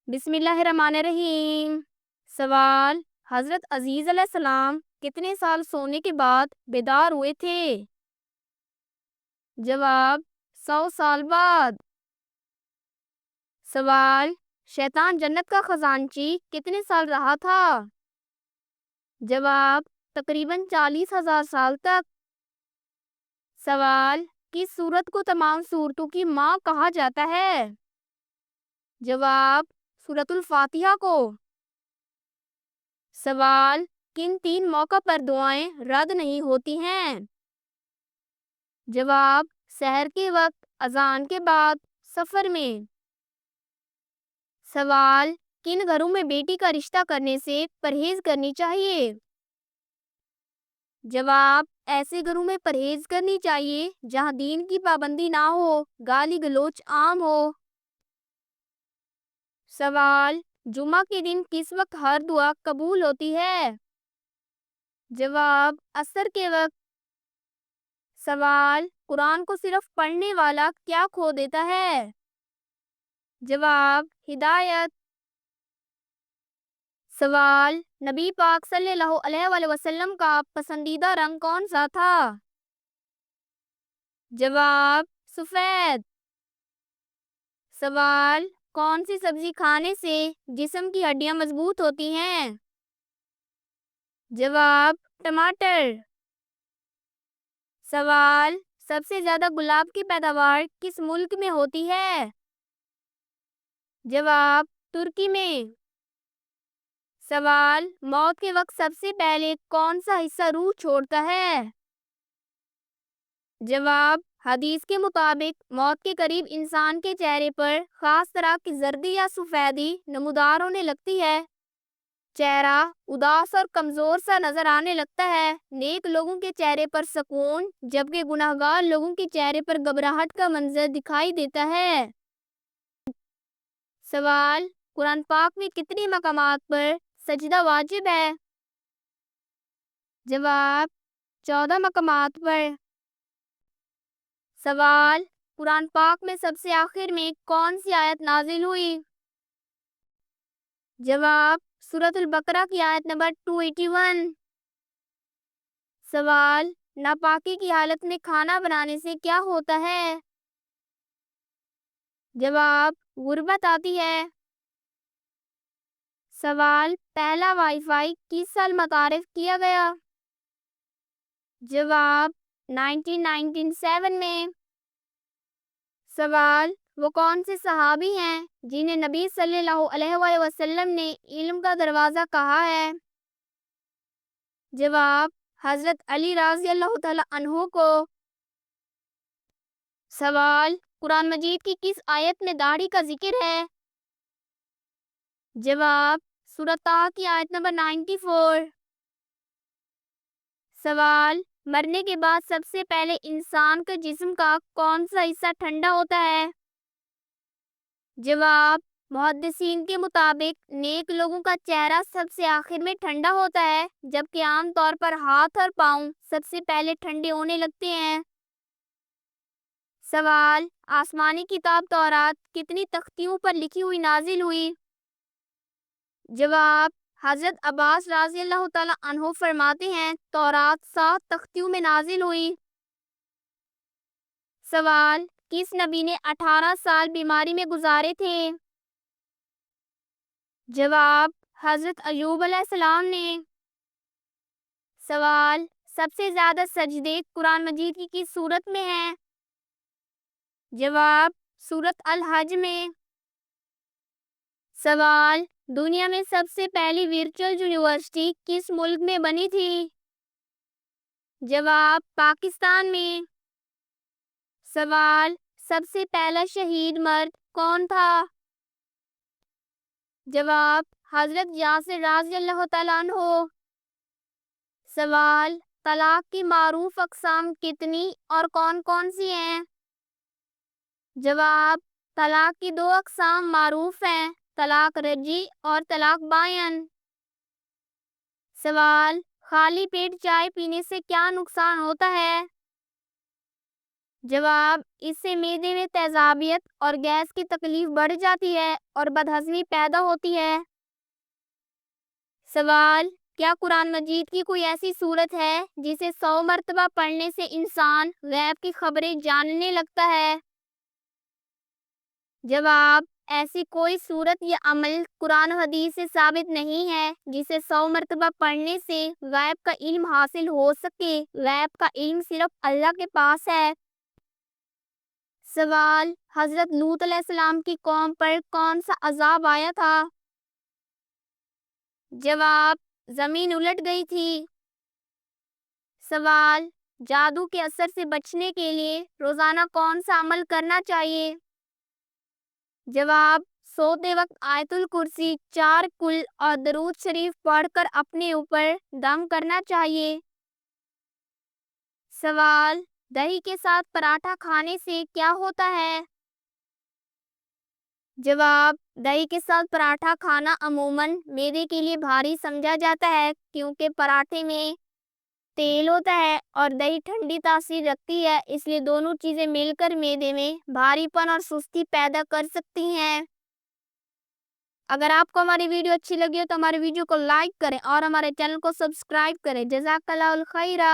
بسم اللہ الرحمن الرحیم۔ سوال: حضرت عزیز علیہ السلام کتنے سال سونے کے بعد بیدار ہوئے تھے؟ جواب: 100 سال بعد۔ سوال: شیطان جنت کا خزانچی کتنے سال رہا تھا؟ جواب: تقریباً 40,000 سال تک۔ سوال: کس سورت کو تمام سورتوں کی ماں کہا جاتا ہے؟ جواب: سورۃ الفاتحہ کو۔ سوال: کن 3 موقع پر دعائیں رد نہیں ہوتی ہیں؟ جواب: سحر کے وقت، اذان کے بعد، سفر میں۔ سوال: کن گھروں میں بیٹی کا رشتہ کرنے سے پرہیز کرنی چاہیے؟ جواب: ایسے گھروں میں پرہیز کرنی چاہیے جہاں دین کی پابندی نہ ہو، گالی گلوچ عام ہو۔ سوال: جمعہ کے دن کس وقت ہر دعا قبول ہوتی ہے؟ جواب: عصر کے وقت۔ سوال: قرآن کو صرف پڑھنے والا کیا کھو دیتا ہے؟ جواب: ہدایت۔ سوال: نبی پاک صلی اللہ علیہ وآلہ وسلم کا پسندیدہ رنگ کون سا تھا؟ جواب: سفید۔ سوال: کون سی سبزی کھانے سے جسم کی ہڈیاں مضبوط ہوتی ہیں؟ جواب: ٹماٹر۔ سوال: سب سے زیادہ گلاب کی پیداوار کس ملک میں ہوتی ہے؟ جواب: ترکی میں۔ سوال: موت کے وقت سب سے پہلے کون سا حصہ روح چھوڑتا ہے؟ جواب: حدیث کے مطابق موت کے قریب انسان کے چہرے پر خاص طرح کی زردی یا سفیدی نمودار ہونے لگتی ہے۔ چہرہ اداس اور کمزور سا نظر آنے لگتا ہے۔ نیک لوگوں کے چہرے پر سکون، جبکہ گنہگار لوگوں کے چہرے پر گھبراہٹ کا منظر دکھائی دیتا ہے۔ سوال: قرآن پاک میں کتنی مقامات پر سجدہ واجب ہے؟ جواب: 14 مقامات پر۔ سوال: قرآن پاک میں سب سے آخر میں کون سی آیت نازل ہوئی؟ جواب: سورۃ البقرہ کی آیت نمبر 281۔ سوال: ناپاکی کی حالت میں کھانا بنانے سے کیا ہوتا ہے؟ جواب: غربت آتی ہے۔ سوال: پہلا وائی فائی کس سال متعارف کیا گیا؟ جواب: 1997 میں۔ سوال: وہ کون سے صحابی ہیں جنہیں نبی صلی اللہ علیہ وآلہ وسلم نے علم کا دروازہ کہا ہے؟ جواب: حضرت علی رضی اللہ تعالیٰ عنہ کو۔ سوال: قرآن مجید کی کس آیت میں داڑھی کا ذکر ہے؟ جواب: سورۃ طٰہٰ کی آیت نمبر 94۔ سوال: مرنے کے بعد سب سے پہلے انسان کے جسم کا کون سا حصہ ٹھنڈا ہوتا ہے؟ جواب: محدثین کے مطابق نیک لوگوں کا چہرہ سب سے آخر میں ٹھنڈا ہوتا ہے، جبکہ عام طور پر ہاتھ اور پاؤں سب سے پہلے ٹھنڈے ہونے لگتے ہیں۔ سوال: آسمانی کتاب تورات کتنی تختیوں پر لکھی ہوئی نازل ہوئی؟ جواب: حضرت عباس رضی اللہ تعالیٰ عنہ فرماتے ہیں تورات 7 تختیوں میں نازل ہوئی۔ سوال: کس نبی نے 18 سال بیماری میں گزارے تھے؟ جواب: حضرت ایوب علیہ السلام نے۔ سوال: سب سے زیادہ سجدے قرآن مجید کی کس سورت میں ہیں؟ جواب: سورۃ الحج میں۔ سوال: دنیا میں سب سے پہلی ورچوئل یونیورسٹی کس ملک میں بنی تھی؟ جواب: پاکستان میں۔ سوال: سب سے پہلا شہید مرد کون تھا؟ جواب: حضرت یاسر رضی اللہ تعالیٰ عنہ۔ سوال: طلاق کی معروف اقسام کتنی اور کون کون سی ہیں؟ جواب: طلاق کی 2 اقسام معروف ہیں، طلاق رجعی اور طلاق بائن۔ سوال: خالی پیٹ چائے پینے سے کیا نقصان ہوتا ہے؟ جواب: اس سے معدے میں تیزابیت اور گیس کی تکلیف بڑھ جاتی ہے اور بدہضمی پیدا ہوتی ہے۔ سوال: کیا قرآن مجید کی کوئی ایسی صورت ہے جسے 100 مرتبہ پڑھنے سے انسان غیب کی خبریں جاننے لگتا ہے؟ جواب: ایسی کوئی صورت یا عمل قرآن و حدیث سے ثابت نہیں ہے جسے 100 مرتبہ پڑھنے سے غیب کا علم حاصل ہو سکے۔ غیب کا علم صرف اللہ کے پاس ہے۔ سوال: حضرت لوط علیہ السلام کی قوم پر کون سا عذاب آیا تھا؟ جواب: زمین الٹ گئی تھی۔ سوال: جادو کے اثر سے بچنے کے لیے روزانہ کون سا عمل کرنا چاہیے؟ جواب: سوتے وقت آیت الکرسی، 4 کل اور درود شریف پڑھ کر اپنے اوپر دم کرنا چاہیے۔ سوال: دہی کے ساتھ پراٹھا کھانے سے کیا ہوتا ہے؟ جواب: دہی کے ساتھ پراٹھا کھانا عموماً معدے کے لیے بھاری سمجھا جاتا ہے کیونکہ پراٹھے میں تیل ہوتا ہے اور دہی ٹھنڈی تاثیر رکھتی ہے، اس لیے دونوں چیزیں مل کر معدے میں بھاری پن اور سستی پیدا کر سکتی ہیں۔ اگر آپ کو ہماری ویڈیو اچھی لگی ہو تو ہماری ویڈیو کو لائک کریں اور ہمارے چینل کو سبسکرائب کریں۔ جزاک اللہ الخیرہ۔